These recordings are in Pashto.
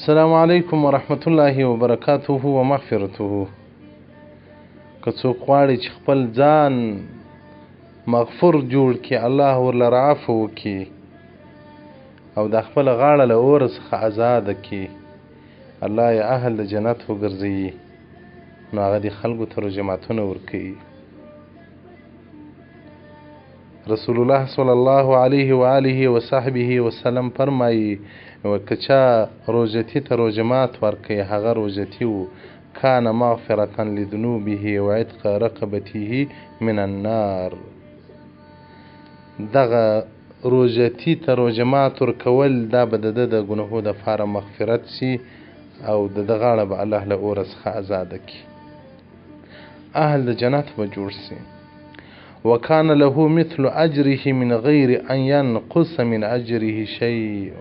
السلام علیکم ورحمت الله وبرکاته ومغفرته. که څوک غواړي چې خپل ځان مغفور جوړ کړي، الله ورله عفو وکړي او د خپله غاړه له اوره څخه ازاده کړي، الله یې اهل د جنت وګرځوي، نو هغه دې خلکو ته رجماتونه ورکوي. رسول الله صلی الله علیه و آله و صحبه وسلم فرمایي که چا روژتي ته رجمات ورکوي، هغه روژتي و کان مغفرة لذنوبه و عتق رقبته من النار. دغه روژتي ته رجمات ورکول دا به د ده د ګناهو دپاره مغفرت سي او د ده غاړه به الله له اوره څخه ازاده کړي، اهل د جنت به جوړ سي. وكان له مثل أجره من غير أن ينقص من أجره شيء.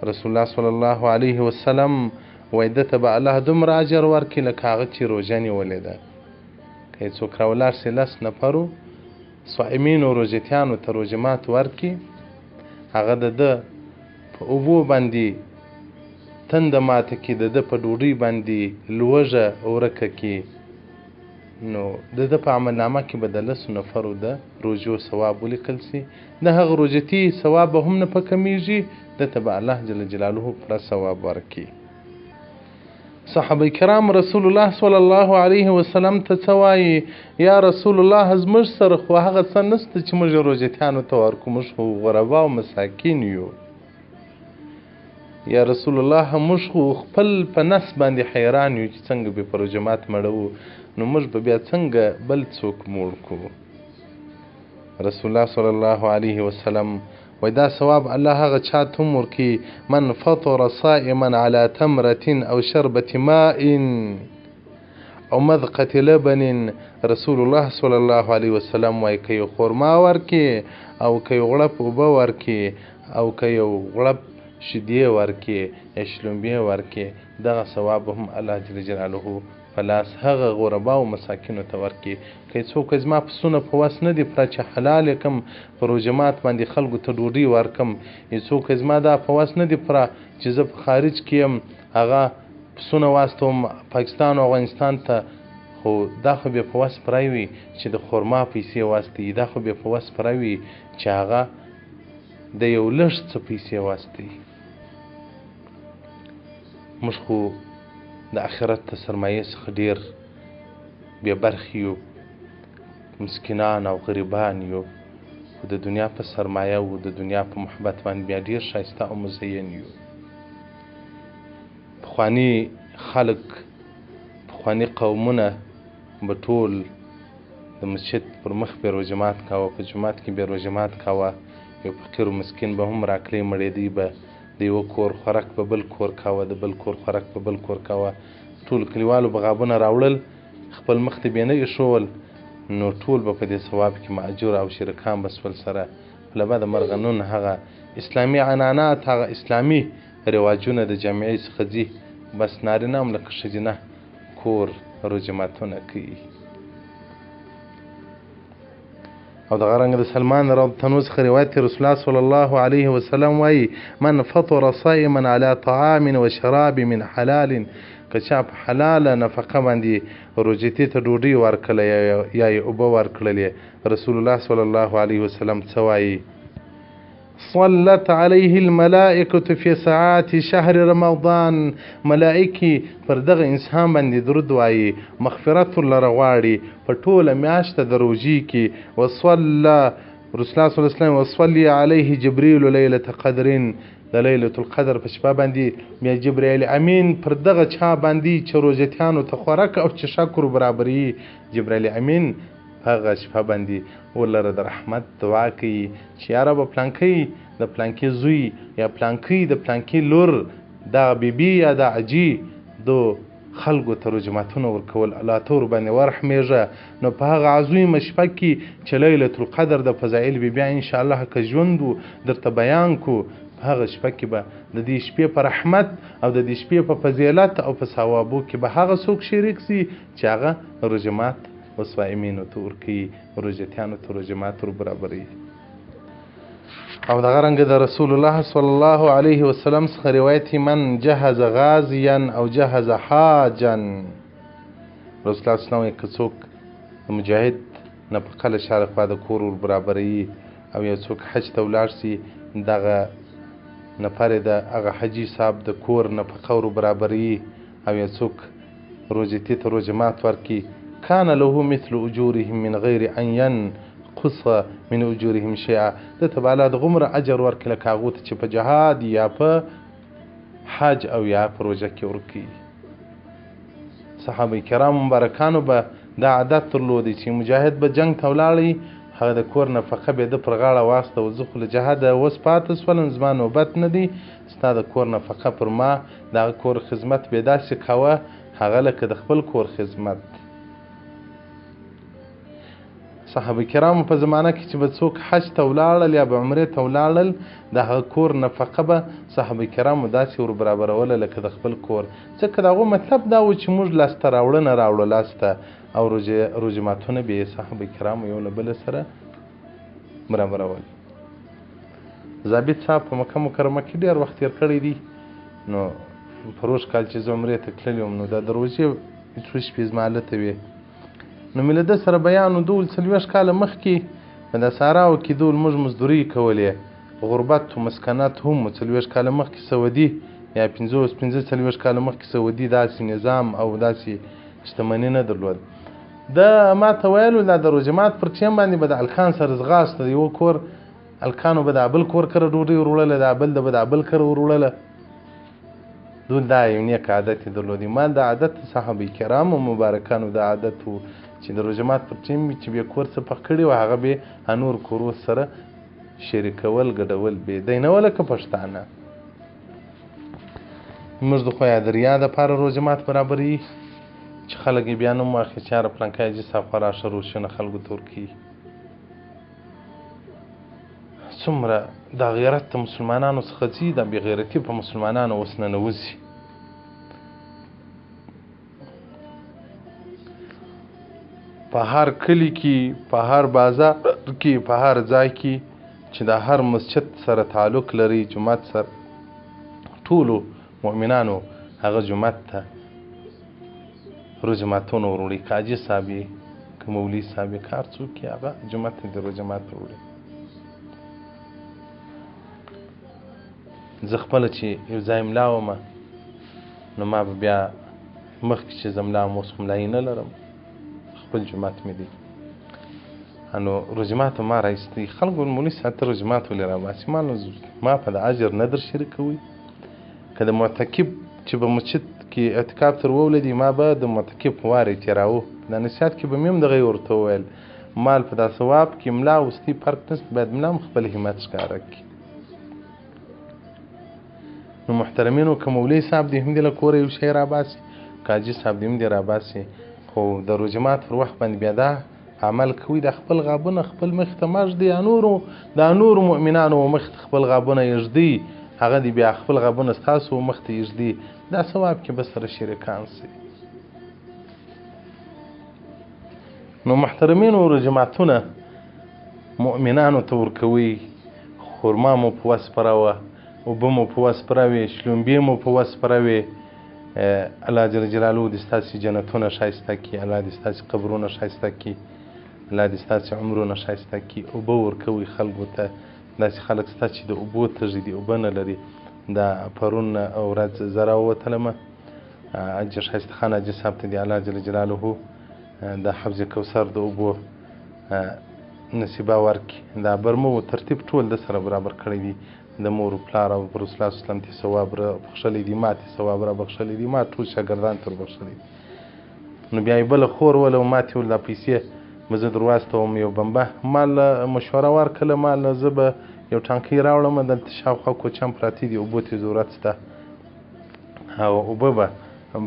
رسول الله صلی الله علیه وسلم وایي ده ته به الله دومره اجر ورکړي لکه هغه چې روژه نیولې ده. که یې څوک راولاړ سي 10 نفرو صائمینو روژتیانو ته رجمات ورکړي، هغه د ده په اوبو باندې تنده ماته کړي، د ده په ډوډۍ باندې لوږه ورکه کړي، نو د ده په عملنامه کې به د 10 نفرو د روژو ثواب ولیکل سي. د هغه روژتي ثواب به هم نه په کمیږي، ده ته به الله جل جلاله پوره ثواب ورکړي. صحابه کرام رسول الله صلی الله علیه وسلم ته څه وایي؟ یا رسول الله زموږ سره خو هغه څه نشته چې موږ روژتیانو ته ورکړو، موږ خو غربا او مساکین یو. یا رسول الله موږ خو خپل په نس باندې حیران یو چې څنګه به په رجمات مړوو، نو موږ به بیا څنګه بل څوک موړ کړو. رسول الله صلی الله علیه وسلم وایي دا ثواب الله هغه چا ته هم ورکوي من فطر صائما على تمرة او شربة ماء او مذقة لبن. رسول الله صلی الله علیه وسلم وایي که یو خرما ورکړي او که یو غړپ اوبه ورکړي او که یو غړپ شیدې ورکړي یا شلومبې ورکړي، دغه ثواب هم الله جل جلاله په لاس هغه غربا او مساکینو ته ورکړي. که څوک زما پسونه په وس نه دي پوره چې حلال یې کړم په رجمات باندې خلکو ته ډوډۍ ورکړم، څوک زما دا په وس نه دي پوره چې زه په خارج کې یم هغه پسونه واستوم پاکستان او افغانستان ته، خو دا خو بیا په وس پوره وي چې د خرما پیسې واستوي، دا خو بیا په وس پوره وي چې هغه د یو لږ څه پیسې واستوي. موږ خو د آخرت ته سرمایې څخه ډېر بې برخې یو، مسکینان او غریبان یو، خو د دنیا په سرمایه او د دنیا په محبت باندې بیا ډېر ښایسته او مزین یو. پخواني خلک، پخواني قومونه به ټول د مسجد پر مخ به رجمات کاوه، په جومات کې به رجمات کاوه، یو فقیر و مسکین به هم راکلی مړېدی به د یوه کور خوراک به بل کور کاوه، د بل کور خوراک به بل کور کاوه، ټول کلیوالو به غابونه راوړل خپل مخ ته به نه ایښول، نو ټول به په دې ثواب کې مأجور او شرکان به سول سره. له بده مرغه نن هغه اسلامي عنعنات، هغه اسلامي رواجونه د جامعې څخه ځي، بس نارینه هم لکه ښځینه کور رجماتونه کوي. او دغه رنګه د سلمان رضی څخه روایت دی، رسول الله صلی الله علیه وسلم وایي من فطر صائما على طعام وشراب من حلال. که چا په حلاله نفقه باندې روژتي ته ډوډۍ ورکړله یا یې اوبه ورکړلې، رسول الله صلی الله علیه وسلم څه وایي؟ صلت علیه الملائکة فی ساعات شهر رمضان. ملائکې پر دغه انسان باندې درود وایي، مغفرت ورلره غواړي په ټوله میاشته د روژې کې. وصلی رسول الله صلی الله علیه وسلم وصلی علیه جبریل لیلة قدر. د لیلة القدر په شپه باندې بیا جبرائیل امین پر دغه چا باندې چې روژتیانو ته خوراک او څښاک ور برابروي، جبرائیل امین هغه شپه باندې ولره د رحمت دعا کوي چې یا رب پلانکۍ د پلانکۍ زوی یا پلانکۍ د پلانکۍ لور دا بیبي یا دا عجي دو خلکو ته رجماتونه ورکول، الله ته ورباندې ورحمېږه. نو په هغه عظیمه شپه کې چې لیلة القدر د فضایل به بیا انشاءالله که ژوند و درته بیان کو، په هغه شپه کې به د دې شپې په رحمت او د دې شپې په فضیلت او په ثوابو کې به هغه څوک شریک سي چې هغه رجمات و صائمینو ته ورکوي، روژتیانو ته رجمات ور برابروي. او دغه رنګ د رسول الله صلی الله علیه وسلم څخه روایت من جهز غازیا او جهز حاجا رسول الله صلی الله علیه وسلم که څوک د مجاهد نفقه له شاوخوا د کور ور برابروي او یو څوک حج ته ولاړ سي دغه نفر د هغه حجي صاحب د کور نفقه ور برابروي او یو څوک روزتي ته روزه مات ورکي کان له مثل اجورهم من غیر ان ينقص من اجورهم شيئا د تباله د غمر اجر ورکړه کاغوت چې په جهاد یا په حج او یا په روزه کې ورکي صحابه کرام مبارکانو به دا عادت درلودي چې مجاهد به جنگ ته ولاړی هغه د کور نفقه به د پر غاړه واسطه او زه خو له جهاده اوس پاتې شولم زما نوبت نه دی ستا د کور نفقه پر ما دغه کور خدمت به داسې کوه هغه لکه د خپل کور خدمت صحابه کرامو په زمانه کې چې به څوک حج ته ولاړل یا به عمرې ته ولاړل د هغه کور نفقه به صحابه کرامو داسې ور برابروله لکه د خپل کور ځکه د هغو مطلب دا و چې موږ لاسته راوړنه راوړو لاسته او روژې ماتونه به یې صحابه کرامو یو له بله سره برابرول ضابط صاحب په مکه مکرمه کې ډېر وخت تېر کړی دی نو په روژ کال چې زه عمرې ته تللی وم نو دا د روژې څو شپې زما هلته وې نو مې له ده سره بیان و دول 40 کاله مخکې په د ساراو کې دول موږ مزدوري کولې غربت و مسکنت هم 40 کاله مخکې سعودي یا 45 کاله مخکې سعودي داسې نظام او داسې شتمني نه درلود دا ما ته ویلو دا د روژه مات پر ټیم باندې به د الکان سره ځغاسته د یو کور الکانو به د بل کور کره ډوډۍ ور وړله د بل به د بل کره ور وړله دول دا یو نیک عادت یې درلودی ما د عادت صحابه کرامو مبارکانو د عادت و چې د روژه مات پر ټیم چې به کور څه پخ کړي و هغه به انور کورو سره شریکول ګډول به دی نه ولکه پښتانه موږ د خو یادریا دپاره روژه مات برابري چې خلک یې بیا نوم واخلي چې یاره پلانکی حاجي صاحب خو راشه روشونه خلکو ته ورکوي څومره دا غیرت د مسلمانانو څخه ځي دا بې غیرتي په مسلمانانو اوس ننوځي په هر کلي کې په هر بازار کې په هر ځای کې چې د هر مسجد سره تعلق لري جومات سره ټولو مؤمنانو هغه جومات ته روژه ماتونه ور وړي که حاجي صاحب یې که مولي صاحب یې که هر څوک یې هغه جومات ته د روژه مات ور وړي زه خپله چې یو ځای ملا ومه نو ما به بیا مخکې چې زه ملا وم اوس خو ملایي نه لرم خپل جومات مې دی نو روژه ماته ما رایستی خلکو مولي صاحب ته روژه مات ولې راباسي ما په د اجر نه در شریکوي که د معتکب چې به مسجد کې اعتکاف تر وولدي ما به د معتکب په وار یې تېراوه د نصیحت کې به مې هم دغه یې ورته وویل مال په دا ثواب کې ملا وستي فرق نشته باید ملا هم خپل همت ښکاره کړي نو محترمینو که مولوي صاحب دې هم دې له کوره یو شی راباسي که حاجي صاحب دې هم دې راباسي خو د روژه مات پر وخت باندې بیا دا عمل کوي د خپل غابونه خپل مخ ته ما ږدي د نورو مؤمنانو مخ ته خپل غابونه یې ږدي هغه دې بیا خپل غابونه ستاسو مخ ته یې ږدي دا ثواب کې به سره شریکان سي نو محترمینو روژه ماتونه مؤمنانو ته ورکوي خرما مو په وس پراوه اوبه مو په وس پراوې شلومبې مو په وس پراوې الله جل جلاله دې ستاسې جنتونه ښایسته کړي الله دې ستاسې قبرونه ښایسته کړي الله دې ستاسې عمرونه ښایسته کړي اوبه ورکوئ خلکو ته داسې خلک شته چې د اوبو تږي دي اوبه نه لري دا پرون ورځ زه راووتلمه حاجي ښایسته خان حاجي صاحب ته دې الله جل جلاله د حوض کوثر د اوبو نصیبه ورکړي دا برمو ترتیب ټول د سره برابر کړی دي د مور و پلار او پر رسول الله اسلام ته ثواب را بخښلی دي ما ته ثواب را بخښلی دي ما ټول شاګردان ته بخښلی دي نو بیا یې بله خور وله ما ته ویل دا پیسې به زه در واستوم یو بمبه ما له مشوره ورکړله ما له زه به یو ټانکۍ راوړم دلته شاوخوا کوچیان پراته دي اوبو ته ضرورت شته او اوبه به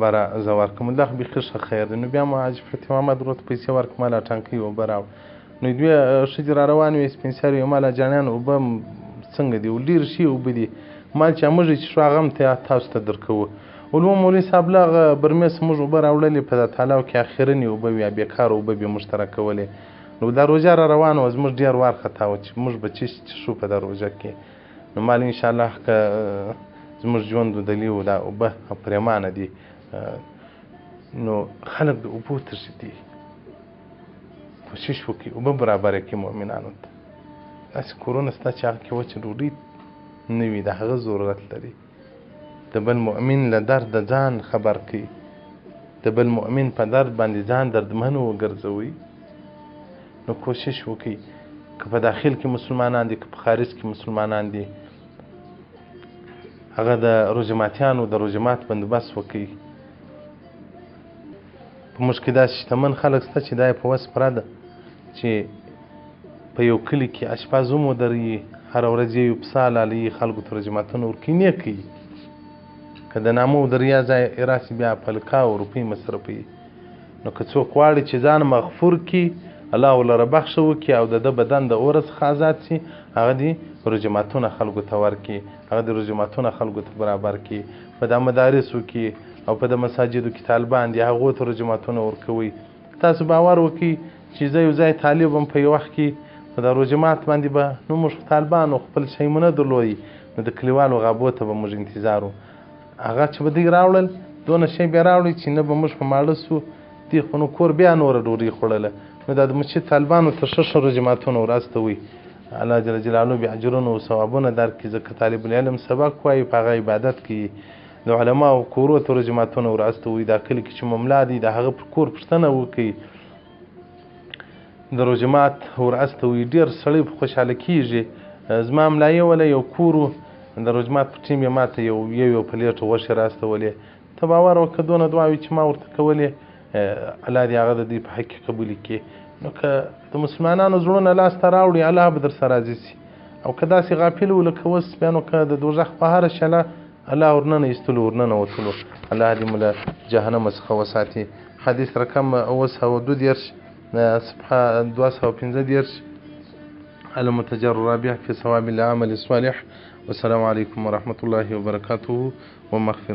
بره زه ورکړم دا خو بیخي ښه خیر دی نو بیا ما حاجي فتح محمد ورته پیسې ورکړم ما له ټانکۍ اوبه راوړ نو دوی ښځې را روانې وې سپین سرې وې ما له جانیان اوبه څنګه دي ډېر ښې اوبه دي ما چې موږ چې شو هغه هم تاسو ته درکوو ولو مولوي صاحب له هغه برمې څخه موږ اوبه راوړلې په دا تالاو کې اخرنې اوبه وې بیکاره اوبه به یې موږ ته راکولې نو دا روژه را روانه وه زموږ ډېر وارخطا وه چې موږ به څه په دا روژه کې نو مال انشاءالله که زموږ ژوند ودلي و دا اوبه پرېمانه دي نو خلک د اوبو تږي دي کوشش وکړي اوبه برابره کړي مؤمنانو ته داسې کورونه شته چې هغه کې وچه ډوډۍ نه وي د هغه ضرورت لري د بل مؤمن له درد ځان خبر کړي د بل مؤمن په درد باندې ځان دردمن وګرځوي نو کوشش وکړي که په داخل کې مسلمانان دي که په خارج کې مسلمانان دي هغه د روژه ماتیانو د روژه مات بندوبست وکړي په موږ کې داسې شتمن خلک شته چې دا یې په وس پوره ده چې په یو کلي کې اشپز هم ودري هره ورځ یو پسه حلالوي خلکو ته روژه ماتونه ورکوي نیکه یي که د نامه ودریا ځای راسي بیا پلکاو روپۍ مصرفوي نو که څوک غواړي چې ځان مغفور کړي الله ولره بخښه وکړي او د ده بدن د اور څخه آزاد شي هغه دې روژه ماتونه خلکو ته ورکړي هغه د روژه ماتونه خلکو ته برابر کړي په دا مدارسو کې او په د مساجدو کې طالبان دي هغو ته روژه ماتونه ورکوئ تاسو باور وکړئ چې زه یو ځای طالب وم په یو وخت کې په دا روژه مات باندې به نو موږ طالبانو خپل شی مو نه درلودی نو د کلیوالو غابو ته به موږ انتظار و هغه چې به دوی راوړل دونه شی بیا راوړي چې نه به موږ په ماړه سو دې خو نو کور بیا نوره ډوډۍ خوړله نو دا د مسجد طالبانو ته ښه روژه ماتونه وراستوئ الله جل جلاله بیا اجرونه او ثوابونه درکړي ځکه طالب العلم سبق وایي په هغه عبادت کوي د علماو کورو ته روژه ماتونه وراستوئ دا کلي کې چې مملا دي د هغه پر کور پوښتنه وکړئ د روژه مات وراستوئ ډېر سړی په خوشحاله کېږي زما ملایې وله یو کور و د روژه مات په ټیم یې ماته یو پلیټ غوښې راستولې ته باور وکړه دونه دعاوې چې ما ورته کولې الله دې هغه د دوی په حق کې قبولې کړي نو که د مسلمانانو زړونه لاسته راوړي الله به در سره راضي شي او که داسې غافل و لکه اوس بیا نو که د دوزخ په هره شله الله ورننه ایستلو ورننه وتلو الله دې مو له جهنم څخه وساتي حدیث رقم 932 صفحه 215 المتجر الرابع في ثواب العمل الصالح والسلام عليكم ورحمة الله وبركاته ومغفرته